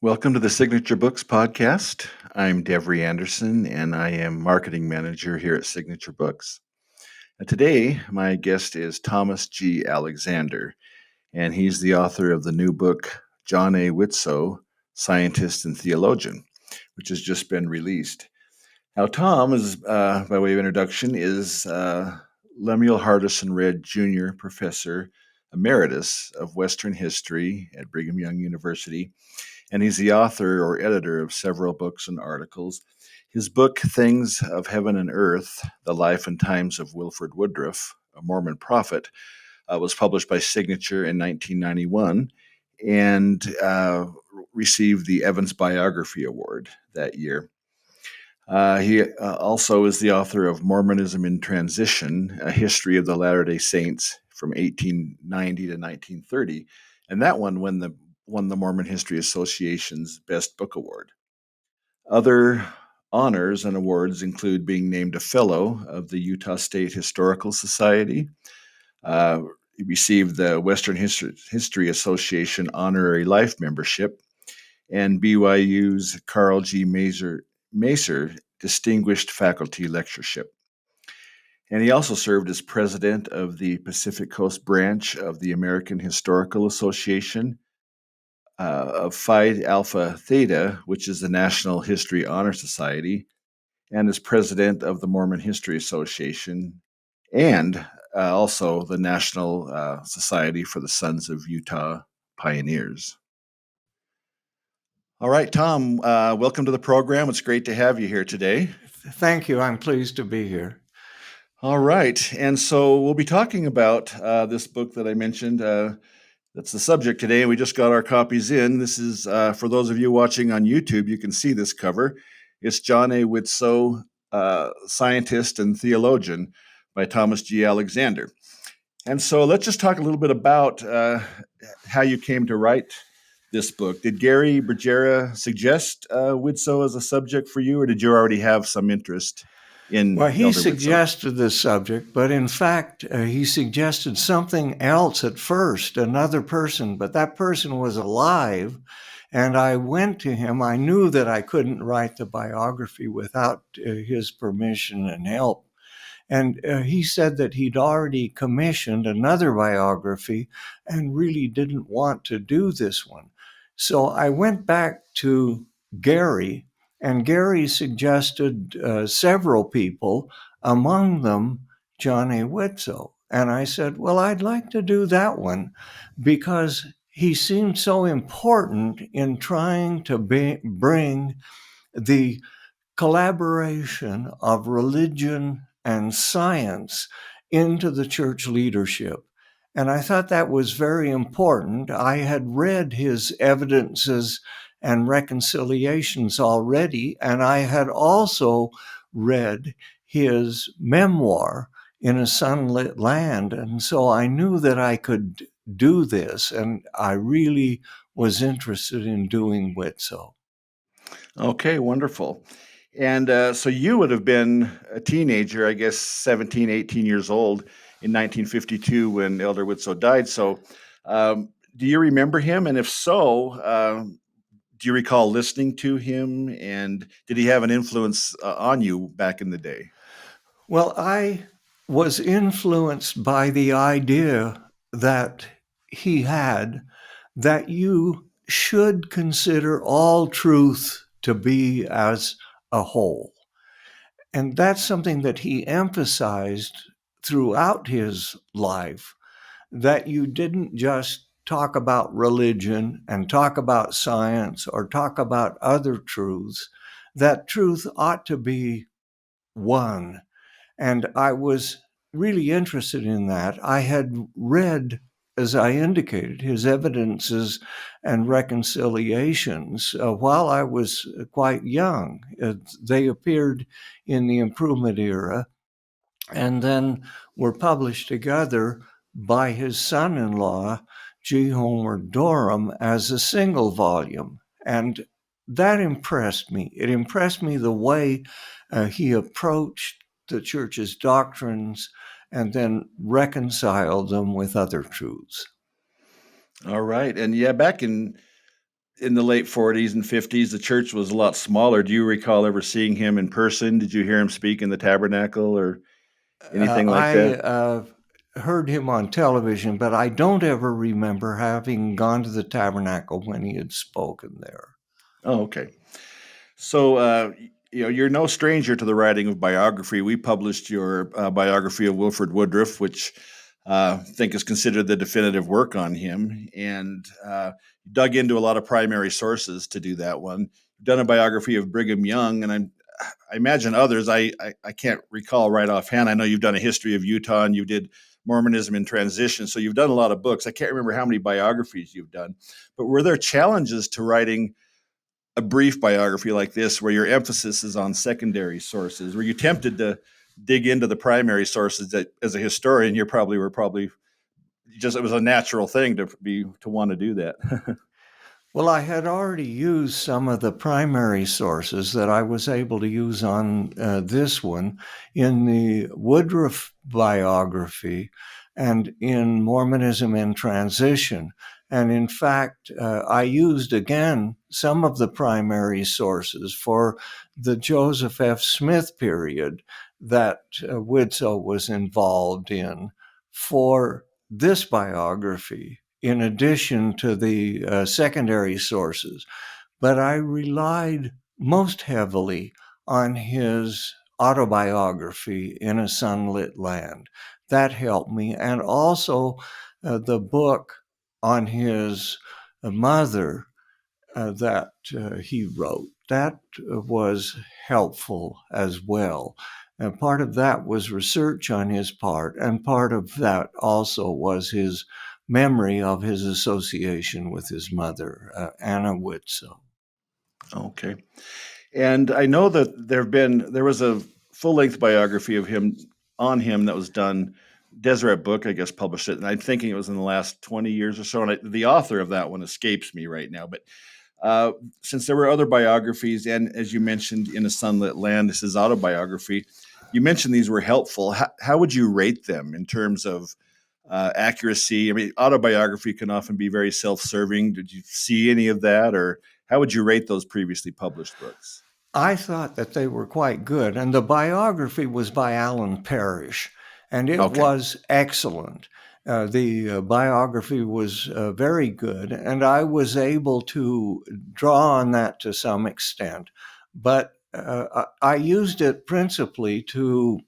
Welcome to the Signature Books podcast. I'm Devery Anderson, and I am marketing manager here at Signature Books. Today, my guest is Thomas G. Alexander, and he's the author of the new book, John A. Widtsoe, Scientist and Theologian, which has just been released. Now, Tom, by way of introduction, is Lemuel Hardison Redd Jr., Professor Emeritus of Western History at Brigham Young University, and he's the author or editor of several books and articles. His book, Things of Heaven and Earth, The Life and Times of Wilford Woodruff, a Mormon Prophet, was published by Signature in 1991 and received the Evans Biography Award that year. He also is the author of Mormonism in Transition, A History of the Latter-day Saints from 1890 to 1930. And that one won the Mormon History Association's Best Book Award. Other honors and awards include being named a Fellow of the Utah State Historical Society. He received the Western History Association Honorary Life Membership and BYU's Carl G. Macer Distinguished Faculty Lectureship. And he also served as president of the Pacific Coast branch of the American Historical Association, of Phi Alpha Theta, which is the National History Honor Society, and as president of the Mormon History Association, and also the National Society for the Sons of Utah Pioneers. All right, Tom, welcome to the program. It's great to have you here today. Thank you. I'm pleased to be here. All right. And so we'll be talking about this book that I mentioned. That's the subject today. We just got our copies in. This is, for those of you watching on YouTube, you can see this cover. It's John A. Widtsoe, Scientist and Theologian by Thomas G. Alexander. And so let's just talk a little bit about how you came to write this book. Did Gary Bergera suggest Widtsoe as a subject for you, or did you already have some interest in Well, he Elder suggested this subject, but in fact, he suggested something else at first, another person, but that person was alive. And I went to him. I knew that I couldn't write the biography without his permission and help. And he said that he'd already commissioned another biography and really didn't want to do this one. So I went back to Gary, and Gary suggested several people, among them John A. Widtsoe. And I said, well, I'd like to do that one because he seemed so important in trying to bring the collaboration of religion and science into the church leadership. And I thought that was very important. I had read his evidences and reconciliations already, and I had also read his memoir, In a Sunlit Land. And so I knew that I could do this, and I really was interested in doing Widtsoe. Okay, wonderful. And so you would have been a teenager, I guess 17, 18 years old in 1952 when Elder Widtsoe died. So do you remember him? And if so, do you recall listening to him? And did he have an influence on you back in the day? Well, I was influenced by the idea that he had that you should consider all truth to be as a whole. And that's something that he emphasized throughout his life, that you didn't just talk about religion and talk about science or talk about other truths, that truth ought to be one. And I was really interested in that. I had read, as I indicated, his evidences and reconciliations while I was quite young. They appeared in the Improvement era and then were published together by his son-in-law, G. Homer Durham, as a single volume. And that impressed me. It impressed me the way he approached the church's doctrines and then reconciled them with other truths. All right. And yeah, back in in the late 40s and 50s, the church was a lot smaller. Do you recall ever seeing him in person? Did you hear him speak in the tabernacle or anything like that? I heard him on television, but I don't ever remember having gone to the tabernacle when he had spoken there. Oh, okay. So, you're no stranger to the writing of biography. We published your biography of Wilford Woodruff, which I think is considered the definitive work on him, and dug into a lot of primary sources to do that one. You've done a biography of Brigham Young, and I imagine others. I can't recall right offhand. I know you've done a history of Utah, and you did Mormonism in transition, so you've done a lot of books. I can't remember how many biographies you've done, but were there challenges to writing a brief biography like this where your emphasis is on secondary sources? Were you tempted to dig into the primary sources that as a historian you probably just, it was a natural thing to want to do that? Well, I had already used some of the primary sources that I was able to use on this one in the Woodruff biography and in Mormonism in Transition. And in fact, I used again some of the primary sources for the Joseph F. Smith period that Widtsoe was involved in for this biography, in addition to the secondary sources. But I relied most heavily on his autobiography, In a Sunlit Land. That helped me. And also the book on his mother that he wrote. That was helpful as well. And part of that was research on his part, and part of that also was his memory of his association with his mother, Anna Widtsoe. Okay. And I know that there was a full length biography of him on him that was done. Deseret Book, I guess, published it, and I'm thinking it was in the last 20 years or so. And the author of that one escapes me right now. But since there were other biographies, and as you mentioned, In a Sunlit Land, this is autobiography. You mentioned these were helpful. How would you rate them in terms of accuracy? I mean, autobiography can often be very self-serving. Did you see any of that, or how would you rate those previously published books? I thought that they were quite good, and the biography was by Alan Parrish, and it Okay. was excellent. The biography was very good, and I was able to draw on that to some extent. But I used it principally to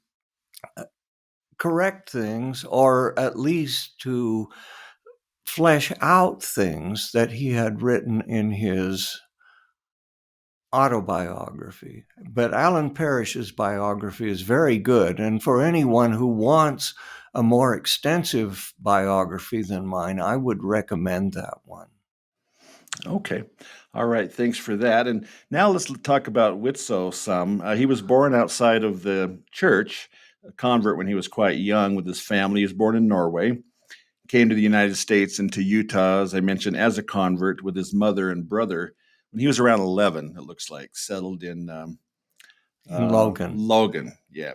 correct things, or at least to flesh out things that he had written in his autobiography. But Alan Parrish's biography is very good, and for anyone who wants a more extensive biography than mine, I would recommend that one. Okay. All right. Thanks for that. And now let's talk about Widtsoe some. He was born outside of the church, a convert when he was quite young with his family. He was born in Norway, came to the United States and to Utah, as I mentioned, as a convert with his mother and brother when he was around 11, it looks like, settled in In Logan. Logan. Yeah.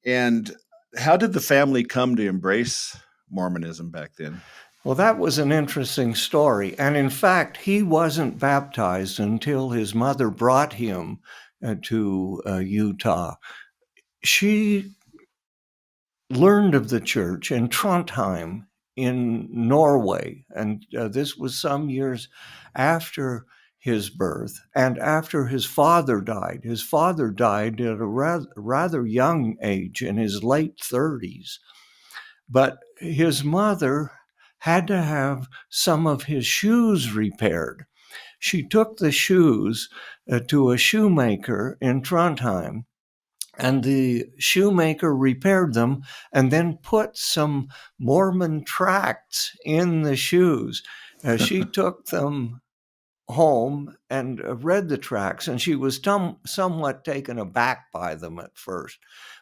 And how did the family come to embrace Mormonism back then? Well, that was an interesting story. And in fact, he wasn't baptized until his mother brought him to Utah. She learned of the church in Trondheim in Norway, and this was some years after his birth and after his father died. His father died at a rather young age, in his late 30s, but his mother had to have some of his shoes repaired. She took the shoes to a shoemaker in Trondheim, and the shoemaker repaired them and then put some Mormon tracts in the shoes. She took them home and read the tracts, and she was somewhat taken aback by them at first,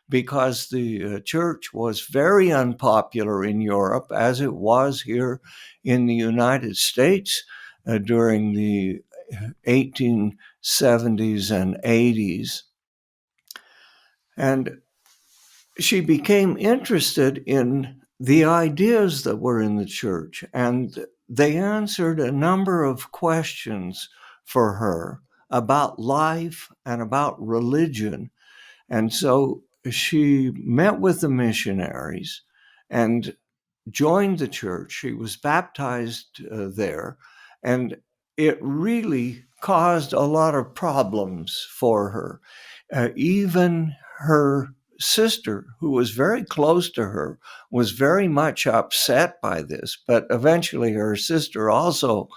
because the church was very unpopular in Europe, as it was here in the United States during the 1870s and 80s. And she became interested in the ideas that were in the church and they answered a number of questions for her about life and about religion. And so she met with the missionaries and joined the church. She was baptized there, and it really caused a lot of problems for her. Even her sister, who was very close to her, was very much upset by this, but eventually her sister also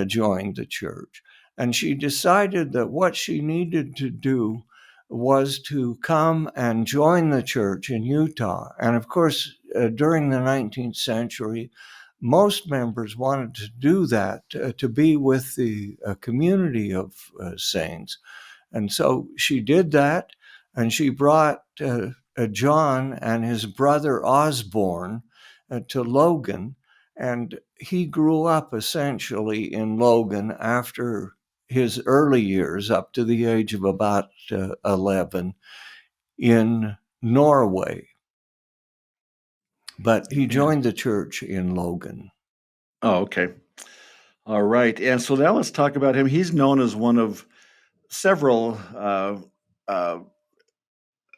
joined the church. And she decided that what she needed to do was to come and join the church in Utah. And of course, during the 19th century, most members wanted to do that, to be with the community of saints. And so she did that, and she brought John and his brother Osborne to Logan. And he grew up essentially in Logan after his early years, up to the age of about 11, in Norway. But he Yeah. joined the church in Logan. Oh, okay. All right. And so now let's talk about him. He's known as one of several uh,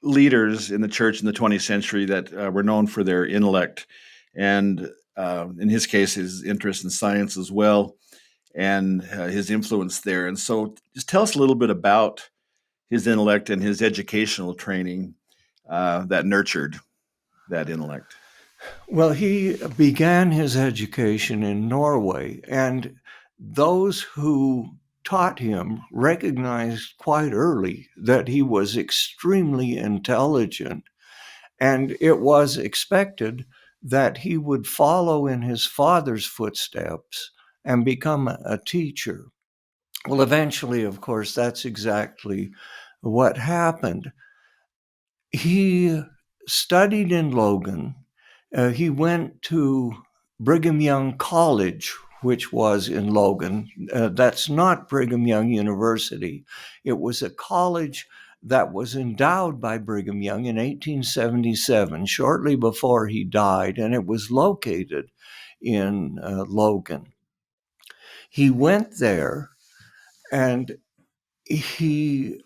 leaders in the church in the 20th century that were known for their intellect and, in his case, his interest in science as well and his influence there. And so just tell us a little bit about his intellect and his educational training that nurtured that intellect. Well, he began his education in Norway, and those who taught him recognized quite early that he was extremely intelligent, and it was expected that he would follow in his father's footsteps and become a teacher. Well, eventually, of course, that's exactly what happened. He studied in Logan. He went to Brigham Young College, which was in Logan. That's not Brigham Young University. It was a college that was endowed by Brigham Young in 1877, shortly before he died, and it was located in Logan. He went there and he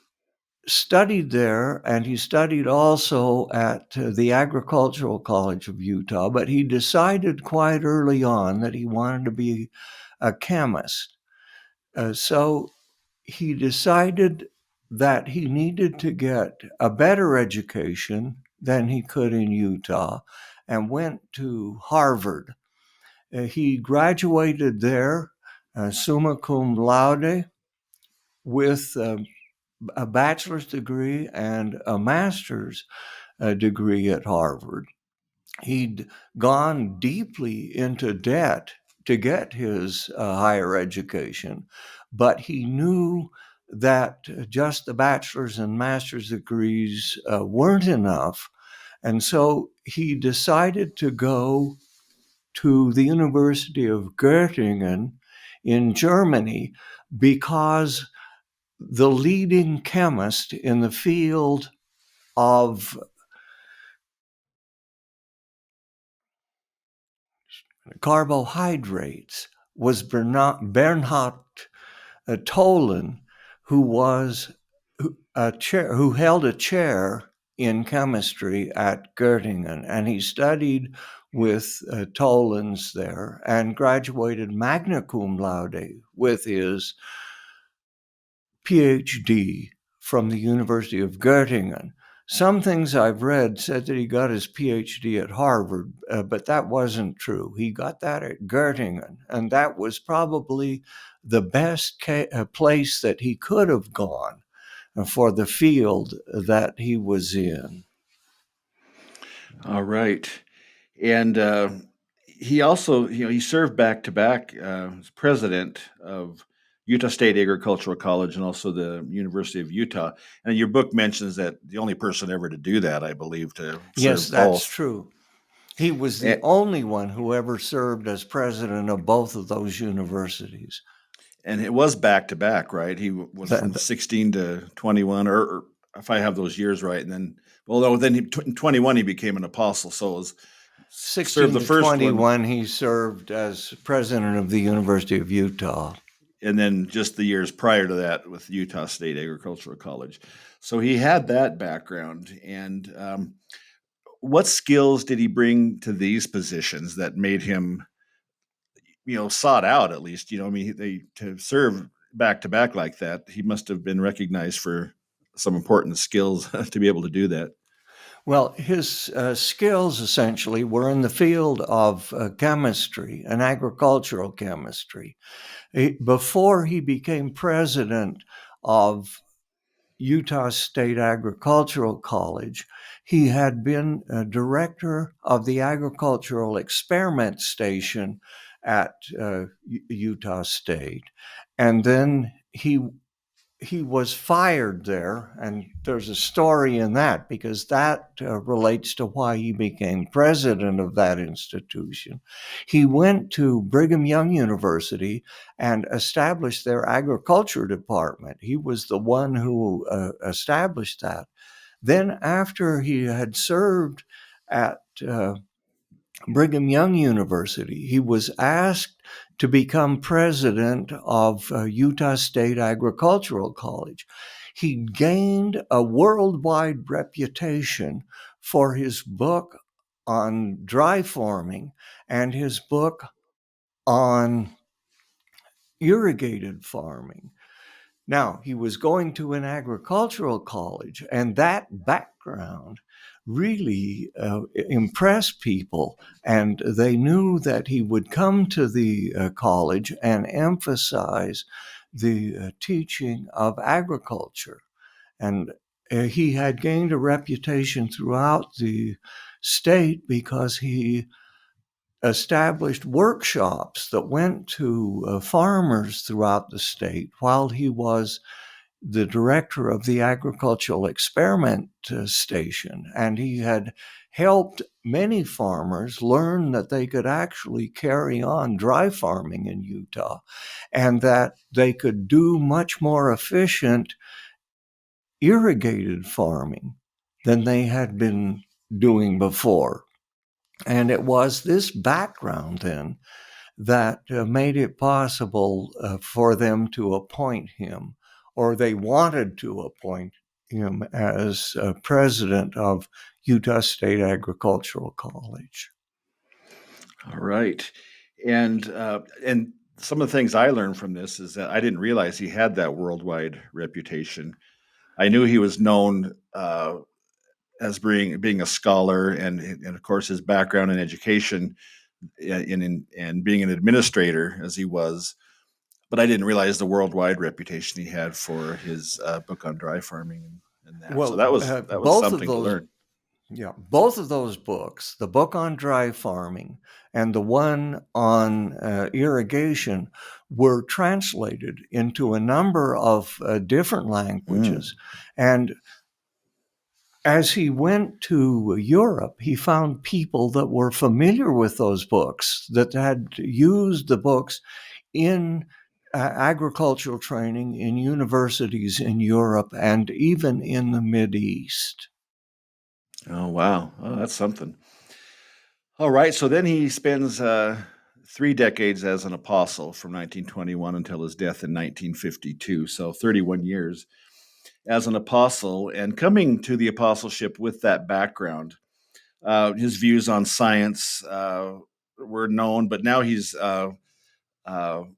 studied there, and he studied also at the Agricultural College of Utah, but he decided quite early on that he wanted to be a chemist. So he decided that he needed to get a better education than he could in Utah and went to Harvard. He graduated there, summa cum laude, with a bachelor's degree and a master's degree at Harvard. He'd gone deeply into debt to get his higher education, but he knew that just the bachelor's and master's degrees weren't enough. And so he decided to go to the University of Göttingen in Germany because the leading chemist in the field of carbohydrates was Bernhard Tollin, who held a chair in chemistry at Göttingen, and he studied with Tollins there and graduated magna cum laude with his PhD from the University of Göttingen. Some things I've read said that he got his PhD at Harvard, but that wasn't true. He got that at Göttingen, and that was probably the best place that he could have gone for the field that he was in. All right. And he also, he served back to back as president of Utah State Agricultural College and also the University of Utah. And your book mentions that the only person ever to do that, I believe, to Yes, serve that's both. true. He was the And, only one who ever served as president of both of those universities. and it was back to back, right? He was from 16 to 21, or if I have those years right. And then, although then in 21, he became an apostle. So it was served 16 the to first one, 21, he served as president of the University of Utah. and then just the years prior to that with Utah State Agricultural College. So he had that background. And what skills did he bring to these positions that made him, sought out at least? I mean, to serve back to back like that, he must have been recognized for some important skills to be able to do that. Well, his skills essentially were in the field of chemistry and agricultural chemistry. Before he became president of Utah State Agricultural College, he had been a director of the Agricultural Experiment Station at Utah State. And then he was fired there, and there's a story in that because that relates to why he became president of that institution. He went to Brigham Young University and established their agriculture department. He was the one who established that. Then, after he had served at Brigham Young University, he was asked to become president of Utah State Agricultural College. He gained a worldwide reputation for his book on dry farming and his book on irrigated farming. Now, he was going to an agricultural college, and that background really impressed people, and they knew that he would come to the college and emphasize the teaching of agriculture. And he had gained a reputation throughout the state because he established workshops that went to farmers throughout the state while he was the director of the Agricultural Experiment Station. And he had helped many farmers learn that they could actually carry on dry farming in Utah and that they could do much more efficient irrigated farming than they had been doing before. And it was this background then that made it possible for them to appoint him, or they wanted to appoint him as president of Utah State Agricultural College. All right. And some of the things I learned from this is that I didn't realize he had that worldwide reputation. I knew he was known as being a scholar, and of course his background in education and being an administrator as he was, but I didn't realize the worldwide reputation he had for his book on dry farming and that. So Well, that was both of something to those, learn. yeah, both of those books, the book on dry farming and the one on irrigation, were translated into a number of different languages. And as he went to Europe, he found people that were familiar with those books, that had used the books in agricultural training in universities in Europe and even in the Mideast. Oh wow, oh, that's something. All right, so then he spends 3 decades as an apostle from 1921 until his death in 1952. So 31 years as an apostle, and coming to the apostleship with that background. His views on science were known, but now he's uh, an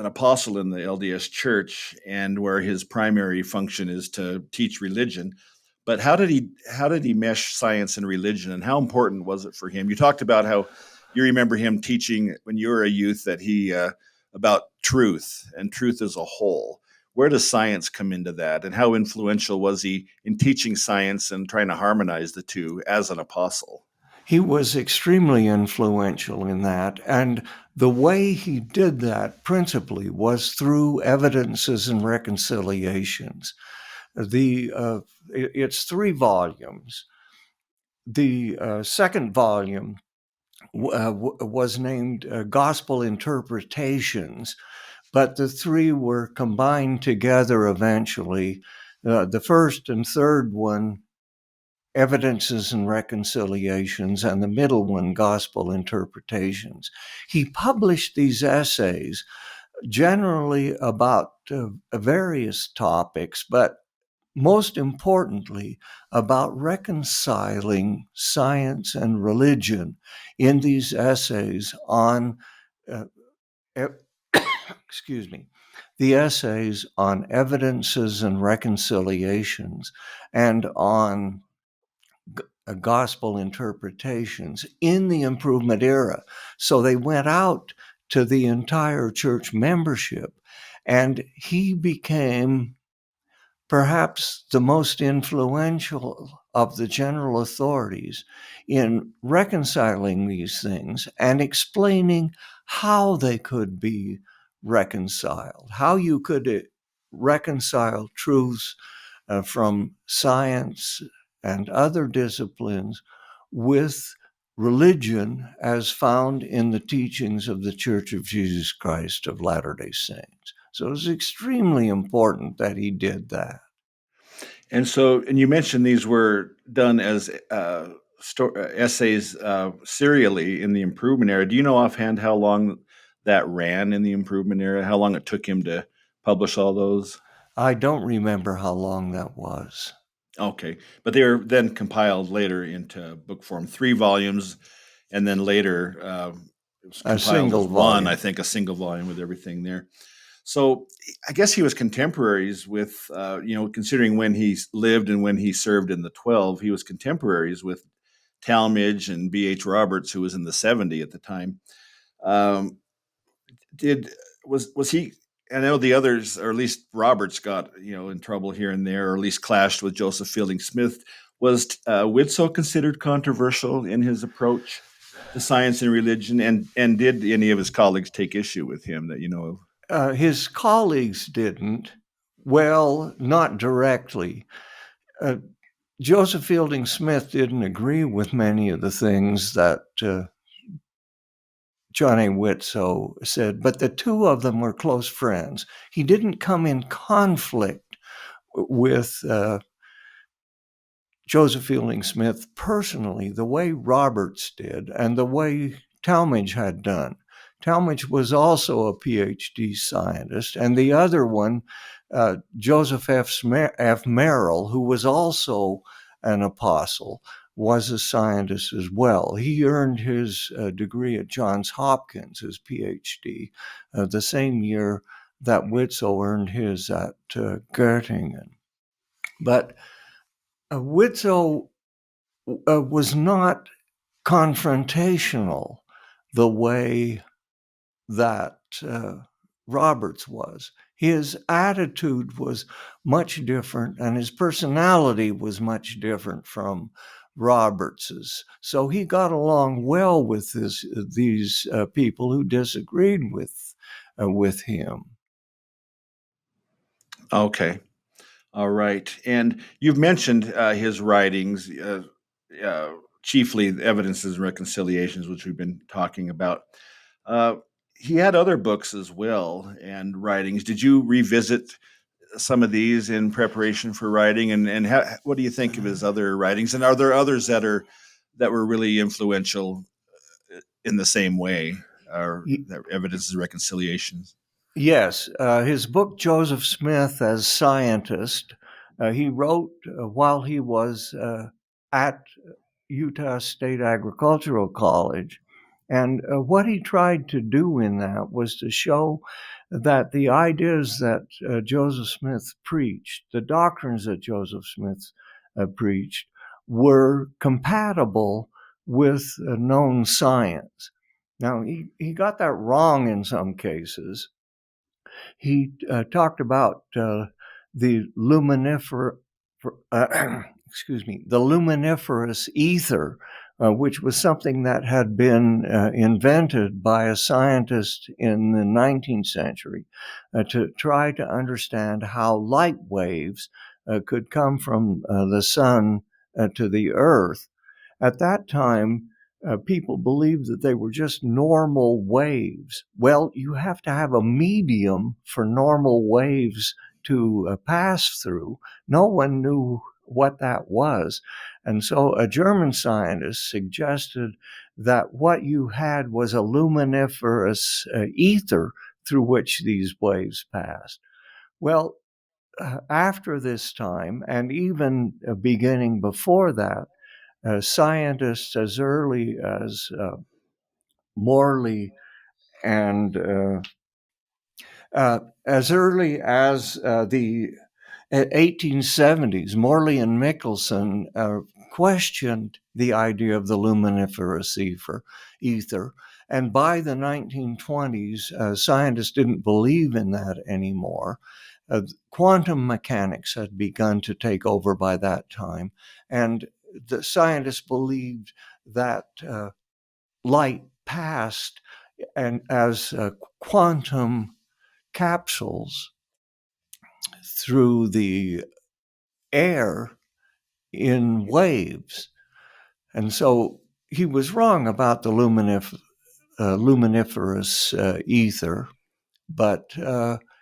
apostle in the LDS Church, and where his primary function is to teach religion. But how did he mesh science and religion, and how important was it for him? You talked about how you remember him teaching when you were a youth that he about truth and truth as a whole. Where does science come into that, and how influential was he in teaching science and trying to harmonize the two as an apostle? He was extremely influential in that. And the way he did that principally was through evidences and reconciliations. It's 3 volumes. The second volume was named Gospel Interpretations, but the 3 were combined together eventually. The first and third one Evidences and Reconciliations, and the middle one, Gospel Interpretations. He published these essays generally about various topics, but most importantly, about reconciling science and religion in these essays on, excuse me, the essays on Evidences and Reconciliations and on gospel interpretations in the Improvement era. So they went out to the entire church membership, and he became perhaps the most influential of the general authorities in reconciling these things and explaining how they could be reconciled, how you could reconcile truths from science and other disciplines with religion as found in the teachings of the Church of Jesus Christ of Latter-day Saints. So it was extremely important that he did that. And you mentioned these were done as essays serially in the Improvement era. Do you know offhand how long that ran in the Improvement era? How long it took him to publish all those? I don't remember how long that was. Okay, but they were then compiled later into book form, 3 volumes, and then later it was A compiled single as one, I volume. think, a single volume with everything there. So I guess he was contemporaries with, considering when he lived and when he served in the 12, he was contemporaries with Talmage and B.H. Roberts, who was in the 70 at the time. Um, did was he? I know the others, or at least Roberts, got in trouble here and there, or at least clashed with Joseph Fielding Smith. Was Widtsoe considered controversial in his approach to science and religion, and did any of his colleagues take issue with him that you know of? His colleagues didn't. Well, not directly. Uh, Joseph Fielding Smith didn't agree with many of the things that John A. Widtsoe said, but the two of them were close friends. He didn't come in conflict with Joseph Fielding Smith personally, the way Roberts did and the way Talmage had done. Talmage was also a PhD scientist, and the other one, Joseph F. Merrill, who was also an apostle, was a scientist as well. He earned his degree at Johns Hopkins, his PhD, the same year that Widtsoe earned his at Göttingen. But Widtsoe was not confrontational the way that Roberts was. His attitude was much different, and his personality was much different from Roberts's. So he got along well with these people who disagreed with him. Okay. All right. And you've mentioned his writings, chiefly Evidences and Reconciliations, which we've been talking about. Uh, he had other books as well and writings. Did you revisit some of these in preparation for writing? And what do you think of his other writings? And are there others that were really influential in the same way, or Evidences and Reconciliations? Yes, his book, Joseph Smith as Scientist, he wrote while he was at Utah State Agricultural College. And what he tried to do in that was to show that the ideas that Joseph Smith preached, the doctrines that Joseph Smith preached, were compatible with known science. Now, he got that wrong in some cases. He talked about the the luminiferous ether, which was something that had been invented by a scientist in the 19th century to try to understand how light waves could come from the sun to the earth. At that time, people believed that they were just normal waves. Well, you have to have a medium for normal waves to pass through. No one knew what that was. And so a German scientist suggested that what you had was a luminiferous ether through which these waves passed. Well, after this time, and even beginning before that, scientists as early as Morley and as early as the 1870s, Morley and Michelson questioned the idea of the luminiferous ether. And by the 1920s, scientists didn't believe in that anymore. Quantum mechanics had begun to take over by that time. And the scientists believed that light passed and as quantum capsules through the air in waves. And so he was wrong about the luminiferous ether, but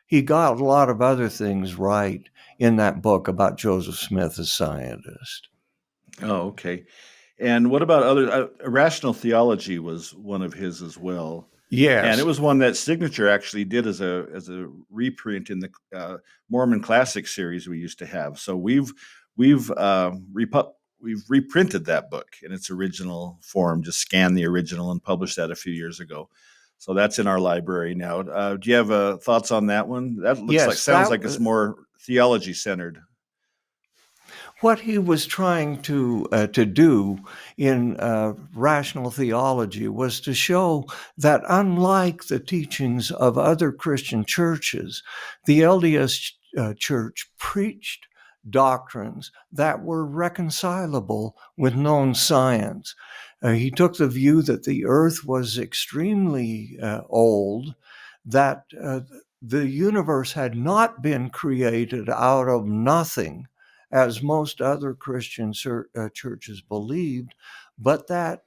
he got a lot of other things right in that book about Joseph Smith, a scientist. Oh, okay. And what about other? Irrational Theology was one of his as well, and it Yes, was one that Signature actually did as a reprint in the Mormon Classic series we used to have. So we've we've reprinted that book in its original form. Just scanned the original and published that a few years ago. So that's in our library now. Do you have thoughts on that one? That yes, sounds like it's more theology centered. what he was trying to do in rational theology was to show that unlike the teachings of other Christian churches, the LDS Church preached doctrines that were reconcilable with known science. He took the view that the earth was extremely old, that the universe had not been created out of nothing, as most other Christian churches believed, but that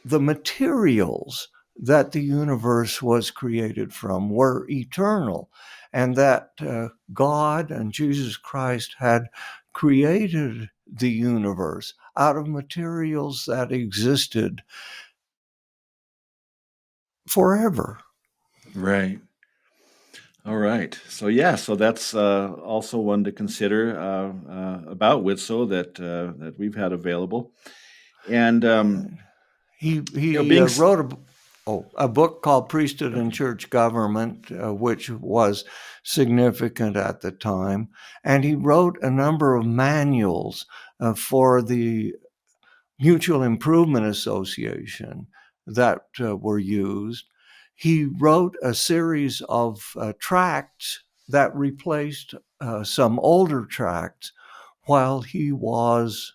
the materials that the universe was created from were eternal, and that God and Jesus Christ had created the universe out of materials that existed forever. Right. All right. So yeah, so that's also one to consider about Widtsoe that we've had available, and He being wrote a book called Priesthood and okay. Church Government, which was significant at the time. And he wrote a number of manuals for the Mutual Improvement Association that were used. He wrote a series of tracts that replaced some older tracts while he was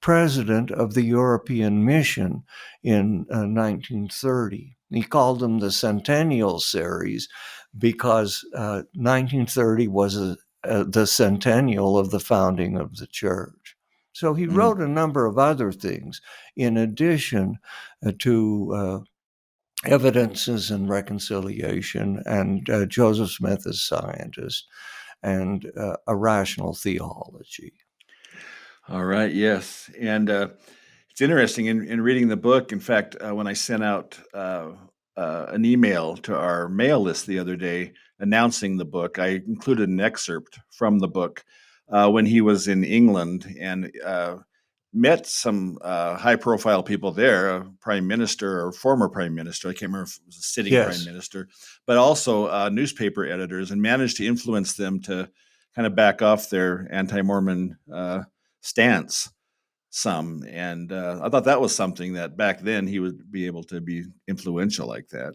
president of the European Mission in 1930. He called them the Centennial Series because 1930 was the centennial of the founding of the church. So he Mm, wrote a number of other things in addition to Evidences and Reconciliation and Joseph Smith as Scientist and A Rational Theology. all right. Yes, and it's interesting in reading the book. In fact, when I sent out an email to our mail list the other day announcing the book, I included an excerpt from the book when he was in England and met some high-profile people there, a prime minister or former prime minister. I can't remember if it was a sitting prime Yes. minister, but also newspaper editors, and managed to influence them to kind of back off their anti-Mormon stance some. And I thought that was something that back then he would be able to be influential like that.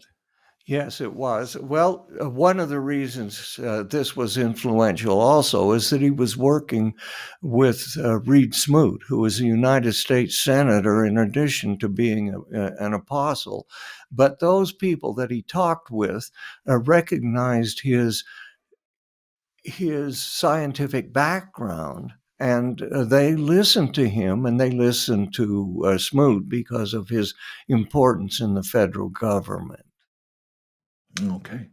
Yes, it was. Well, one of the reasons this was influential also is that he was working with Reed Smoot, who was a United States Senator in addition to being an apostle. But those people that he talked with recognized his scientific background, and they listened to him and they listened to Smoot because of his importance in the federal government. Okay.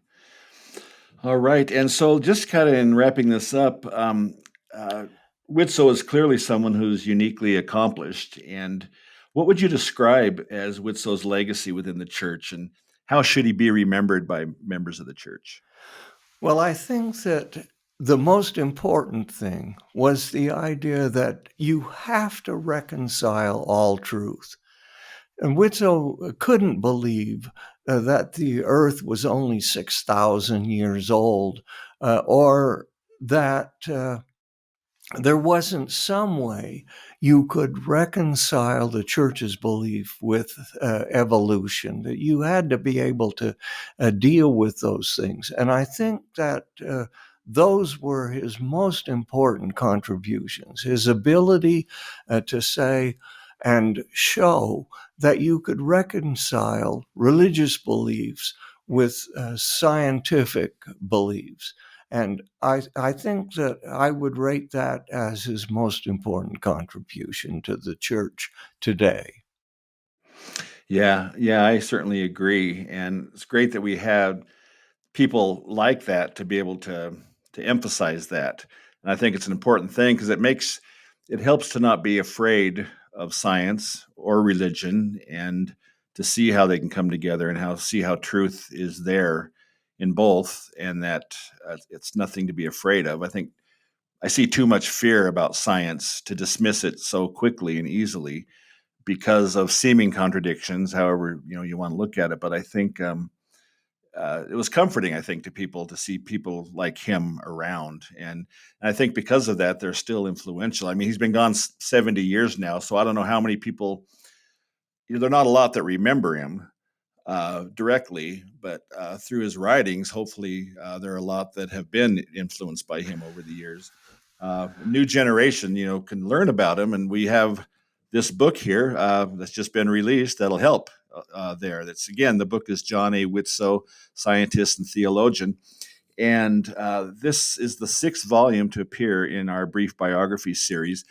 All right. And so, just kind of in wrapping this up, uh, Widtsoe is clearly someone who's uniquely accomplished. And what would you describe as Widtsoe's legacy within the church, and how should he be remembered by members of the church? Well, I think that the most important thing was the idea that you have to reconcile all truth. And Widtsoe couldn't believe that the earth was only 6,000 years old, or that there wasn't some way you could reconcile the church's belief with evolution, that you had to be able to deal with those things. And I think that those were his most important contributions, his ability to say and show that you could reconcile religious beliefs with scientific beliefs. And I think that I would rate that as his most important contribution to the church today. Yeah, I certainly agree. And it's great that we had people like that to be able to emphasize that. And I think it's an important thing because it helps to not be afraid of science or religion, and to see how they can come together and see how truth is there in both, and that it's nothing to be afraid of. I think I see too much fear about science to dismiss it so quickly and easily because of seeming contradictions, however you want to look at it. But I think it was comforting, I think, to people to see people like him around. And I think because of that, they're still influential. I mean, he's been gone 70 years now, so I don't know how many people, there are not a lot that remember him directly, but through his writings, hopefully, there are a lot that have been influenced by him over the years. New generation, can learn about him, and we have this book here that's just been released that'll help there. That's again, the book is John A. Widtsoe, Scientist and Theologian, and this is the sixth volume to appear in our brief biography series.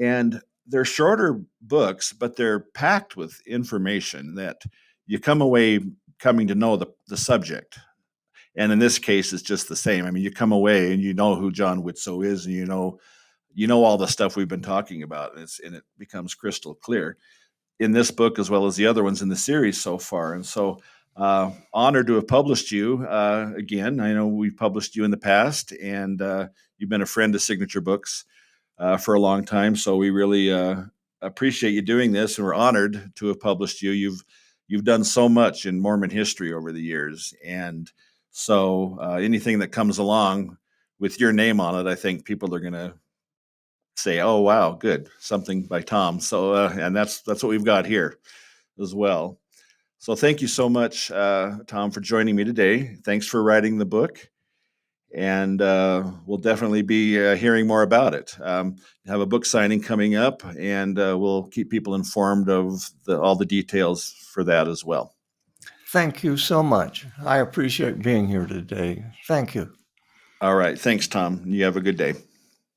And they're shorter books, but they're packed with information that you come away coming to know the subject. And in this case, it's just the same. I mean, you come away and you know who John Widtsoe is, and you know all the stuff we've been talking about, and it becomes crystal clear in this book as well as the other ones in the series so far. And so, honored to have published you again. I know we've published you in the past, and you've been a friend of Signature Books for a long time. So we really appreciate you doing this, and we're honored to have published you. You've done so much in Mormon history over the years, and so anything that comes along with your name on it, I think people are going to say, "Oh, wow, good, something by Tom." So, and that's what we've got here as well. So, thank you so much, Tom, for joining me today. Thanks for writing the book, and we'll definitely be hearing more about it. Have a book signing coming up, and we'll keep people informed of all the details for that as well. Thank you so much. I appreciate being here today. Thank you. All right. Thanks, Tom. You have a good day.